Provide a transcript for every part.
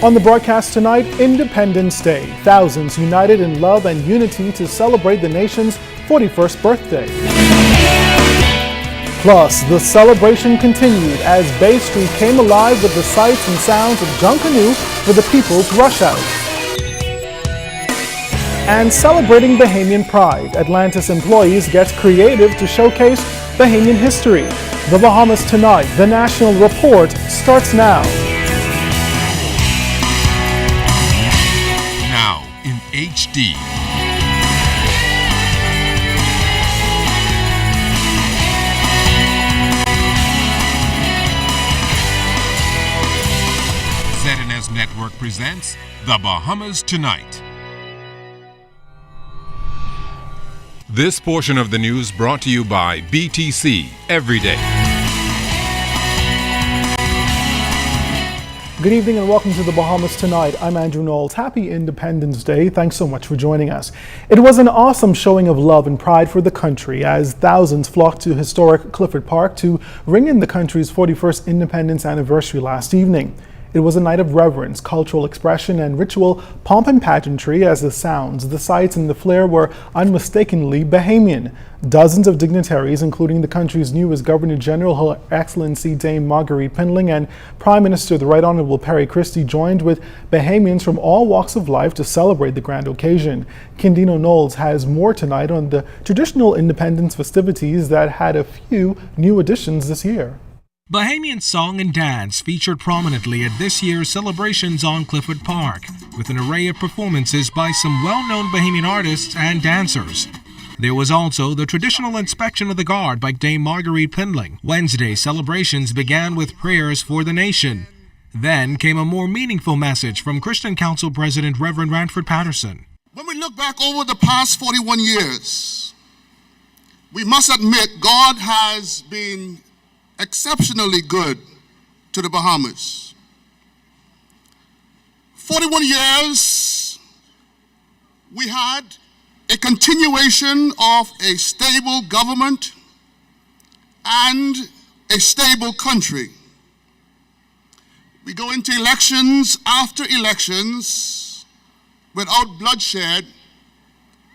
On the broadcast tonight, Independence Day. Thousands united in love and unity to celebrate the nation's 41st birthday. Plus, the celebration continued as Bay Street came alive with the sights and sounds of Junkanoo for the people's rush hour. And celebrating Bahamian pride, Atlantis employees get creative to showcase Bahamian history. The Bahamas Tonight, the National Report, starts now. Now in HD. ZNS Network presents The Bahamas Tonight. This portion of the news brought to you by BTC Every Day. Good evening and welcome to the Bahamas Tonight. I'm Andrew Knowles. Happy Independence Day. Thanks so much for joining us. It was an awesome showing of love and pride for the country as thousands flocked to historic Clifford Park to ring in the country's 41st independence anniversary last evening. It was a night of reverence, cultural expression, and ritual pomp and pageantry as the sounds, the sights, and the flair were unmistakably Bahamian. Dozens of dignitaries, including the country's newest Governor General, Her Excellency Dame Marguerite Pindling, and Prime Minister the Right Honorable Perry Christie, joined with Bahamians from all walks of life to celebrate the grand occasion. Kindino Knowles has more tonight on the traditional independence festivities that had a few new additions this year. Bahamian song and dance featured prominently at this year's celebrations on Clifford Park, with an array of performances by some well-known Bahamian artists and dancers. There was also the traditional inspection of the guard by Dame Marguerite Pindling. Wednesday's celebrations began with prayers for the nation. Then came a more meaningful message from Christian Council President Reverend Ranford Patterson. When we look back over the past 41 years, we must admit God has been exceptionally good to the Bahamas. 41 years, we had a continuation of a stable government and a stable country. We go into elections after elections without bloodshed,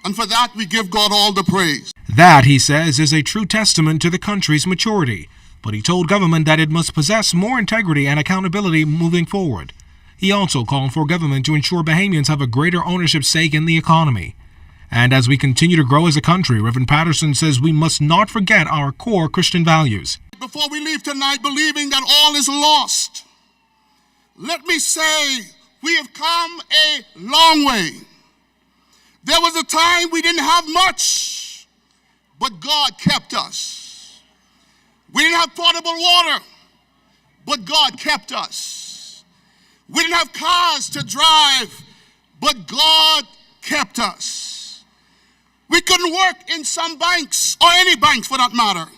and for that we give God all the praise. That, he says, is a true testament to the country's maturity. But he told government that it must possess more integrity and accountability moving forward. He also called for government to ensure Bahamians have a greater ownership stake in the economy. And as we continue to grow as a country, Reverend Patterson says we must not forget our core Christian values. Before we leave tonight believing that all is lost, let me say we have come a long way. There was a time we didn't have much, but God kept us. We didn't have potable water, but God kept us. We didn't have cars to drive, but God kept us. We couldn't work in some banks, or any banks for that matter,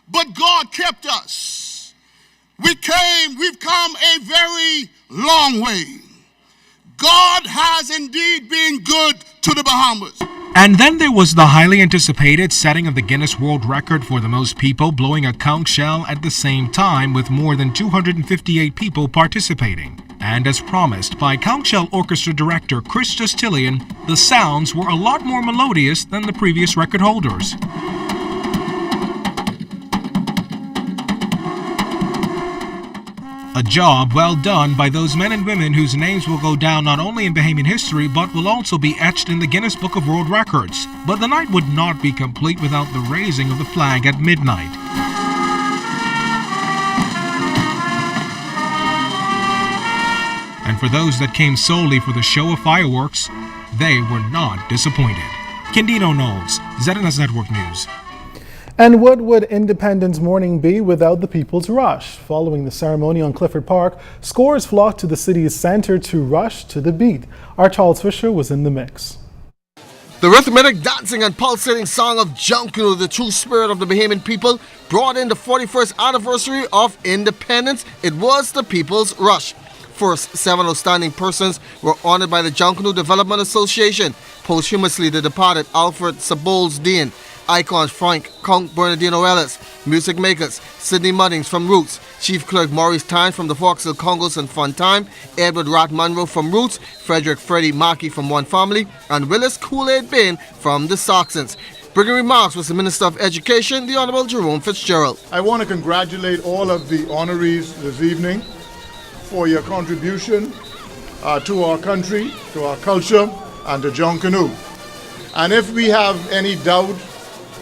but God kept us. We've come a very long way. God has indeed been good to the Bahamas. And then there was the highly anticipated setting of the Guinness World Record for the most people blowing a conch shell at the same time, with more than 258 people participating. And as promised by conch shell orchestra director Chris Justilian, the sounds were a lot more melodious than the previous record holders. A job well done by those men and women whose names will go down not only in Bahamian history but will also be etched in the Guinness Book of World Records. But the night would not be complete without the raising of the flag at midnight. And for those that came solely for the show of fireworks, they were not disappointed. Kindino Knowles, ZNS Network News. And what would Independence Morning be without the people's rush? Following the ceremony on Clifford Park, scores flocked to the city's center to rush to the beat. Our Charles Fisher was in the mix. The rhythmic dancing and pulsating song of Junkanoo, the true spirit of the Bahamian people, brought in the 41st anniversary of independence. It was the people's rush. First, 7 outstanding persons were honored by the Junkanoo Development Association. Posthumously, the departed Alfred Sabols Dean Icons Frank Count Bernardino Ellis, music makers Sidney Muddings from Roots, Chief Clerk Maurice Tyne from the Vauxhall Congos and Fun Time, Edward Rat Munro from Roots, Frederick Freddie Markey from One Family, and Willis Kool-Aid Bain from the Saxons. Bringing remarks was the Minister of Education, the Honourable Jerome Fitzgerald. I want to congratulate all of the honorees this evening for your contribution to our country, to our culture, and to Junkanoo. And if we have any doubt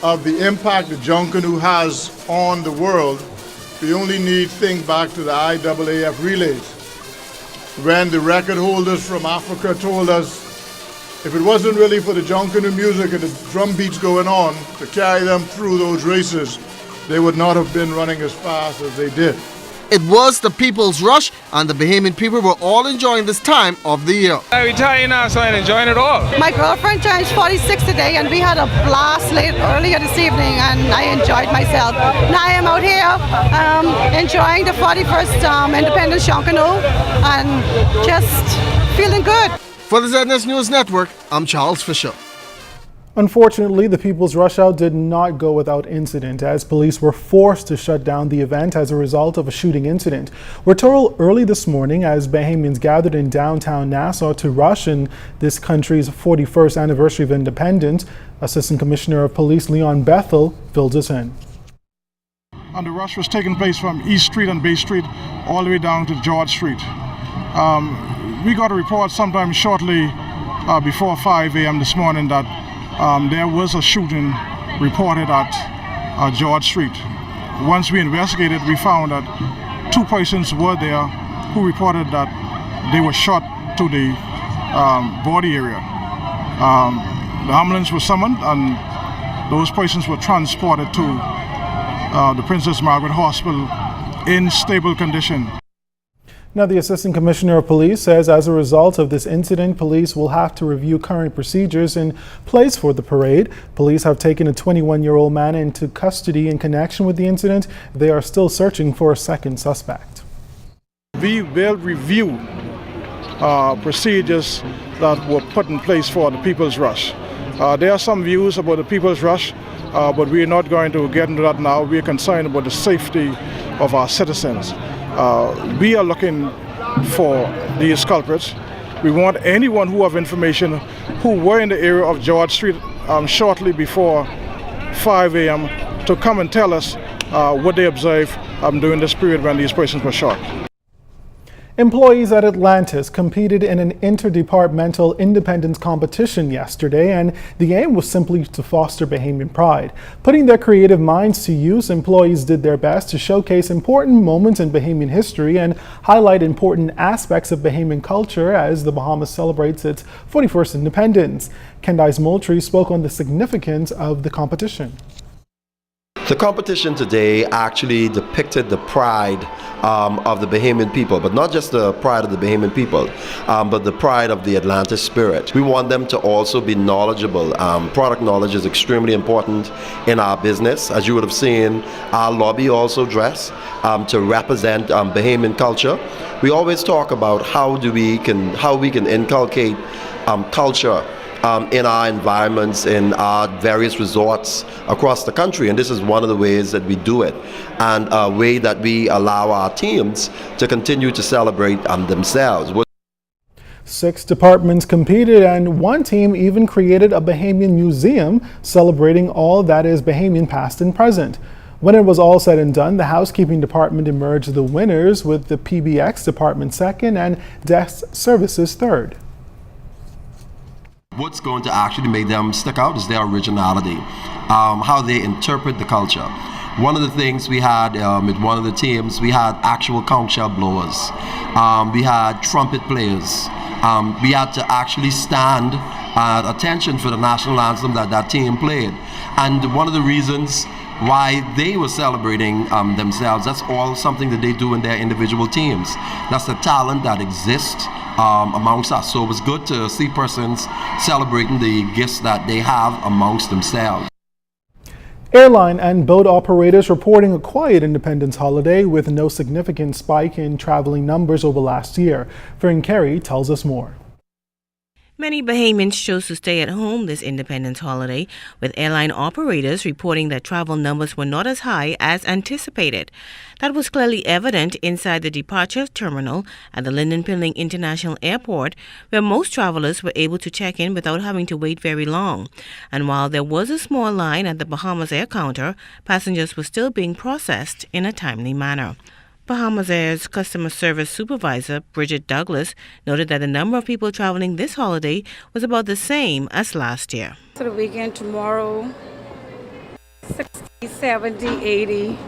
of the impact that Junkanoo has on the world, we only need to think back to the IAAF relays, when the record holders from Africa told us if it wasn't really for the Junkanoo music and the drum beats going on to carry them through those races, they would not have been running as fast as they did. It was the People's Rush, and the Bahamian people were all enjoying this time of the year. I retire now, so I'm enjoying it all. My girlfriend turned 46 today, and we had a blast earlier this evening, and I enjoyed myself. Now I am out here enjoying the 41st Independence Junkanoo and just feeling good. For the ZNS News Network, I'm Charles Fisher. Unfortunately, the People's Rush Out did not go without incident, as police were forced to shut down the event as a result of a shooting incident. We're told early this morning as Bahamians gathered in downtown Nassau to rush in this country's 41st anniversary of independence. Assistant Commissioner of Police Leon Bethel fills us in. And the rush was taking place from East Street and Bay Street all the way down to George Street. We got a report sometime shortly before 5 a.m. this morning that there was a shooting reported at George Street. Once we investigated, we found that two persons were there who reported that they were shot to the body area. The ambulance was summoned and those persons were transported to the Princess Margaret Hospital in stable condition. Now, the Assistant Commissioner of Police says as a result of this incident, police will have to review current procedures in place for the parade. Police have taken a 21-year-old man into custody in connection with the incident. They are still searching for a second suspect. We will review procedures that were put in place for the People's Rush. There are some views about the People's Rush, but we are not going to get into that now. We are concerned about the safety of our citizens. We are looking for these culprits. We want anyone who have information who were in the area of George Street shortly before 5 a.m. to come and tell us what they observed during this period when these persons were shot. Employees at Atlantis competed in an interdepartmental independence competition yesterday, and the aim was simply to foster Bahamian pride. Putting their creative minds to use, employees did their best to showcase important moments in Bahamian history and highlight important aspects of Bahamian culture as the Bahamas celebrates its 41st independence. Candice Moultrie spoke on the significance of the competition. The competition today actually depicted the pride of the Bahamian people, but not just the pride of the Bahamian people, but the pride of the Atlantis spirit. We want them to also be knowledgeable. Product knowledge is extremely important in our business. As you would have seen, our lobby also dress to represent Bahamian culture. We always talk about how we can inculcate culture in our environments, in our various resorts across the country, and this is one of the ways that we do it, and a way that we allow our teams to continue to celebrate themselves. 6 departments competed, and one team even created a Bahamian museum celebrating all that is Bahamian past and present. When it was all said and done, the housekeeping department emerged the winners, with the PBX department second and desk services third. What's going to actually make them stick out is their originality, how they interpret the culture. One of the things we had with one of the teams, we had actual conch shell blowers, we had trumpet players, we had to actually stand at attention for the national anthem that team played. And one of the reasons why they were celebrating themselves, that's all something that they do in their individual teams. That's the talent that exists amongst us. So it was good to see persons celebrating the gifts that they have amongst themselves. Airline and boat operators reporting a quiet independence holiday with no significant spike in traveling numbers over last year. Fern Carey tells us more. Many Bahamians chose to stay at home this Independence holiday, with airline operators reporting that travel numbers were not as high as anticipated. That was clearly evident inside the departure terminal at the Lynden Pinling International Airport, where most travelers were able to check in without having to wait very long. And while there was a small line at the Bahamas Air counter, passengers were still being processed in a timely manner. Bahamas Air's customer service supervisor, Bridget Douglas, noted that the number of people traveling this holiday was about the same as last year. For the weekend tomorrow, 60, 70, 80,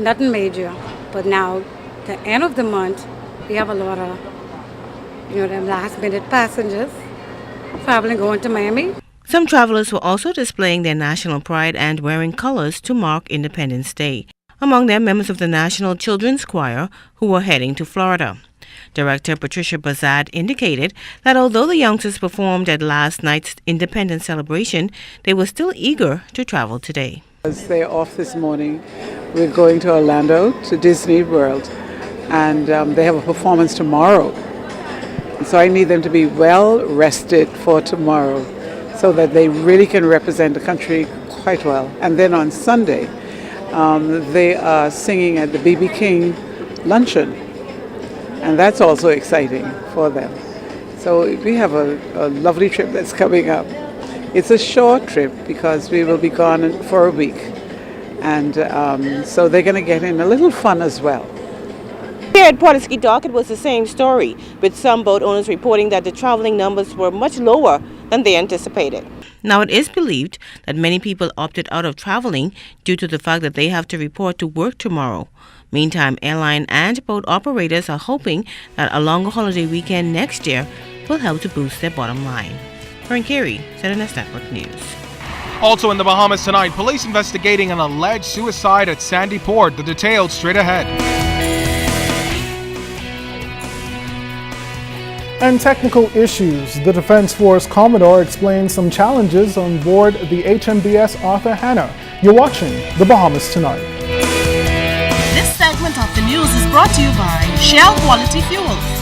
nothing major. But now, the end of the month, we have a lot of, them last minute passengers traveling, going to Miami. Some travelers were also displaying their national pride and wearing colors to mark Independence Day. Among them, members of the National Children's Choir who were heading to Florida. Director Patricia Bazad indicated that although the youngsters performed at last night's Independence celebration, they were still eager to travel today. As they're off this morning, we're going to Orlando, to Disney World, and they have a performance tomorrow. So I need them to be well rested for tomorrow so that they really can represent the country quite well. And then on Sunday, they are singing at the B.B. King luncheon, and that's also exciting for them. So we have a lovely trip that's coming up. It's a short trip because we will be gone for a week, and so they're going to get in a little fun as well. Here at Port Dock, it was the same story, with some boat owners reporting that the traveling numbers were much lower than they anticipated. Now, it is believed that many people opted out of traveling due to the fact that they have to report to work tomorrow. Meantime, airline and boat operators are hoping that a longer holiday weekend next year will help to boost their bottom line. Fern Carey, ZNS Network News. Also in the Bahamas tonight, police investigating an alleged suicide at Sandy Port. The details straight ahead. And technical issues. The Defense Force Commodore explains some challenges on board the HMBS Arthur Hanna. You're watching The Bahamas Tonight. This segment of the news is brought to you by Shell Quality Fuels.